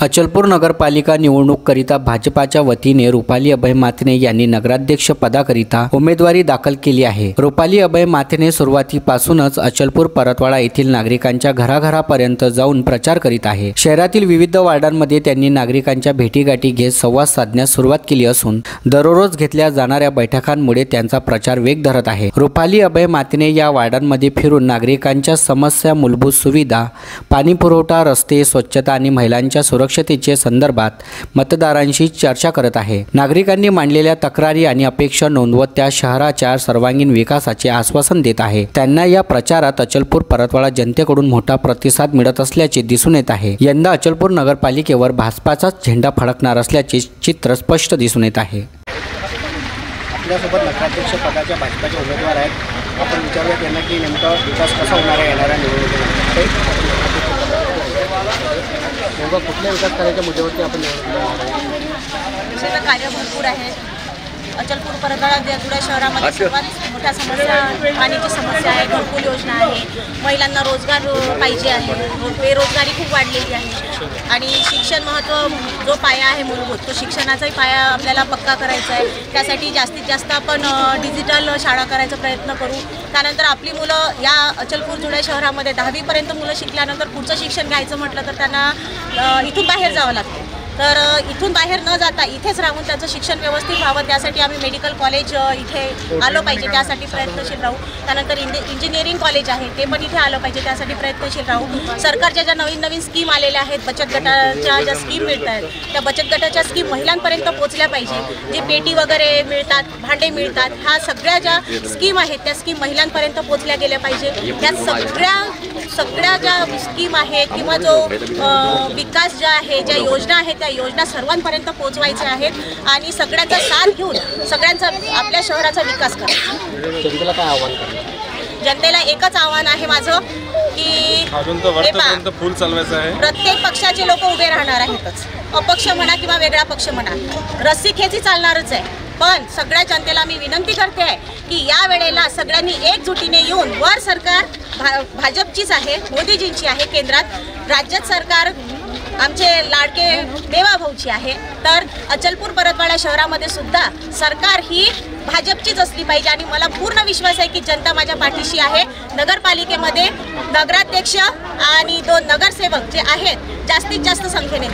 अचलपूर नगरपालिका निवडणूककरिता भाजपाच्या वतीने रुपाली अभय माथने यांनी नगराध्यक्ष पदाकरिता उमेदवारी दाखल केली आहे। रुपाली अभय माथने सुरुवातीपासूनच अचलपूर परतवाडा येथील नागरिकांच्या घराघरापर्यंत जाऊन प्रचार करीत आहे। शहरातील विविध वार्डांमध्ये त्यांनी नागरिकांच्या भेटीगाठी घेत संवाद साधण्यास सुरुवात केली असून दररोज घेतल्या जाणाऱ्या बैठकांमुळे त्यांचा प्रचार वेग धरत आहे। रुपाली अभय माथने या वार्डांमध्ये फिरून नागरिकांच्या समस्या, मूलभूत सुविधा, पाणी पुरवठा, रस्ते, स्वच्छता आणि महिलांच्या सुरक्षतेच्या संदर्भात मतदारांशी चर्चा करत आहे। नागरिकांनी मांडलेल्या तक्रारी आणि अपेक्षा नोंदवत त्या शहराच्या सर्वांगीण विकासाचे आश्वासन देत आहे। त्यांना या प्रचारात अचलपूर परतवाडा जनतेकडून मोठा प्रतिसाद मिळत असल्याचे दिसून येत आहे। यंदा अचलपूर नगरपालिकेवर भाजपाचाच झेंडा फडकणार असल्याचे चित्र स्पष्ट दिसून येत आहे। आपल्यासोबत नगराध्यक्ष पदाच्या भाजपाचे उमेदवार आहेत। आपण विचारूया त्यांना की नेमका विकास कसा होणार आहे येणाऱ्या निवडणुकीमध्ये। नेमका कुठल्या विकास करायच्या मुद्द्यावरती आपण कार्य भरपूर आहे। अचलपूर परतवाडा जुड्या शहरामध्ये सर्वात मोठ्या समस्या पाण्याची समस्या आहे, घरकुल योजना आहे, महिलांना रोजगार पाहिजे आहे, बेरोजगारी खूप वाढलेली आहे आणि शिक्षण महत्त्व जो पाया आहे मूलभूत तो शिक्षणाचाही पाया आपल्याला पक्का करायचा आहे। त्यासाठी जास्तीत जास्त आपण डिजिटल शाळा करायचा प्रयत्न करू। त्यानंतर आपली मुलं या अचलपूर जुड्या शहरामध्ये 10वी पर्यंत मुलं शिकल्यानंतर पुढचं शिक्षण घ्यायचं म्हटलं तर त्यांना इथून बाहेर जावं लागतं। तर इथून बाहेर न जाता इथेच राहून त्यांचं शिक्षण व्यवस्थित व्हावं त्यासाठी आम्ही मेडिकल कॉलेज इथे आलं पाहिजे त्यासाठी प्रयत्नशील राहू। त्यानंतर इंजिनिअरिंग कॉलेज आहे ते पण इथे आलं पाहिजे त्यासाठी प्रयत्नशील राहू। सरकारच्या ज्या नवीन नवीन स्कीम आलेल्या आहेत, बचत गटाच्या ज्या स्कीम मिळत आहेत त्या बचत गटाच्या स्कीम महिलांपर्यंत पोहोचल्या पाहिजे। जे पेटी वगैरे मिळतात, भांडे मिळतात, ह्या सगळ्या ज्या स्कीम आहेत त्या स्कीम महिलांपर्यंत पोहोचल्या गेल्या पाहिजे। त्या सगळ्या ज्या स्कीम आहेत किंवा जो विकास ज्या आहे, ज्या योजना आहेत त्या योजना सर्वांपर्यंत पोहोचवायच्या आहेत आणि सगळ्यांचा साथ घेऊन सगळ्यांचा आपल्या शहराचा विकास करायचा। जनतेला काय आव्हान करणार? जनतेला एकच आव्हान आहे माझं की फुल चालवायचं आहे। प्रत्येक पक्षाचे लोक उभे राहणार आहेतच, अपक्ष म्हणा किंवा वेगळा पक्ष म्हणा, रस्सीखेची चालणारच आहे। पण सगळ्या जनतेला मी विनंती करते आहे की या वेळेला सगळ्यांनी एकजुटीने येऊन वर सरकार भाजपचीच आहे, मोदीजींची आहे केंद्रात, राज्यात सरकार आमचे लाडके देवा भाऊची आहे, तर अचलपूर परतवाडा शहरामध्ये सुद्धा सरकार ही भाजपचीच असली पाहिजे आणि मला पूर्ण विश्वास आहे की जनता माझ्या पाठीशी आहे। नगरपालिकेमध्ये नगराध्यक्ष आणि 2 नगरसेवक जे आहेत जास्तीत जास्त संख्येने